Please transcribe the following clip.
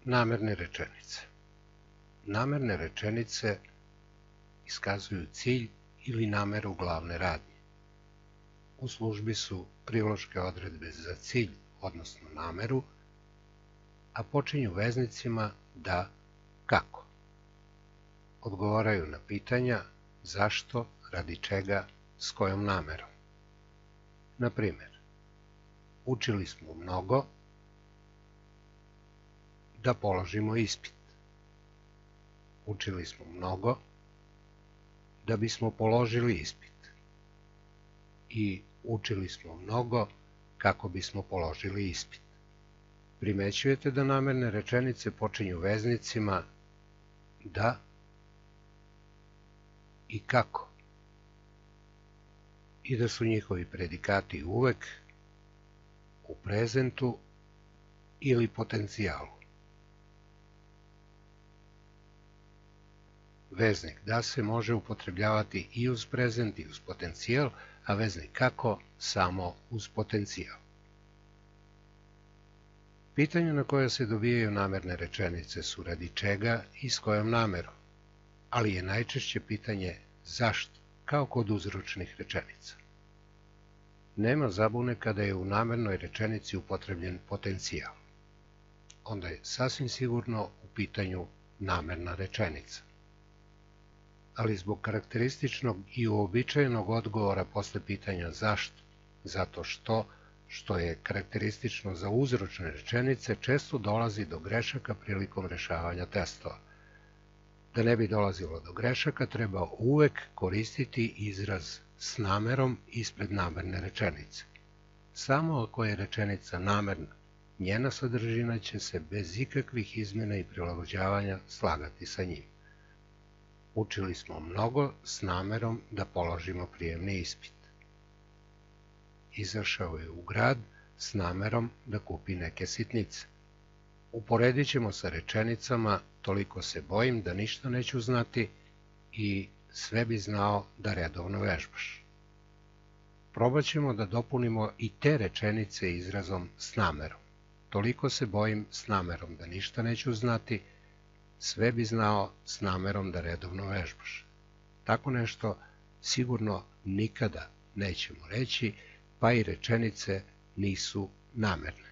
Namerne rečenice. Namerne rečenice iskazuju cilj ili nameru glavne radnje. U službi su priloške odredbe za cilj, odnosno nameru, a počinju veznicima da, kako. Odgovaraju na pitanja zašto, radi čega, s kojom namerom. Na primer, učili smo mnogo da položimo ispit. Učili smo mnogo da bismo položili ispit. I učili smo mnogo kako bismo položili ispit. Primećujete da namerne rečenice počinju veznicima da i kako i da su njihovi predikati uvek u prezentu ili potencijalu. Veznik da se može upotrebljavati i uz prezent i uz potencijal, a veznik kako samo uz potencijal. Pitanja na koja se dobijaju namerne rečenice su radi čega i s kojom namerom, ali je najčešće pitanje zašto, kao kod uzročnih rečenica. Nema zabune kada je u namernoj rečenici upotrebljen potencijal. Onda je sasvim sigurno u pitanju namerna rečenica. Ali zbog karakterističnog i uobičajenog odgovora posle pitanja zašto, zato što je karakteristično za uzročne rečenice, često dolazi do grešaka prilikom rešavanja testova. Da ne bi dolazilo do grešaka, treba uvek koristiti izraz s namerom ispred namerne rečenice. Samo ako je rečenica namerna, njena sadržina će se bez ikakvih izmena i prilagođavanja slagati sa njim. Učili smo mnogo s namerom da položimo prijemni ispit. Izašao je u grad s namerom da kupi neke sitnice. Uporedit ćemo sa rečenicama toliko se bojim da ništa neću znati i sve bi znao da redovno vežbaš. Probat ćemo da dopunimo i te rečenice izrazom s namerom. Toliko se bojim s namerom da ništa neću znati, sve bi znao s namerom da redovno vežbaš. Tako nešto sigurno nikada nećemo reći, pa i rečenice nisu namerne.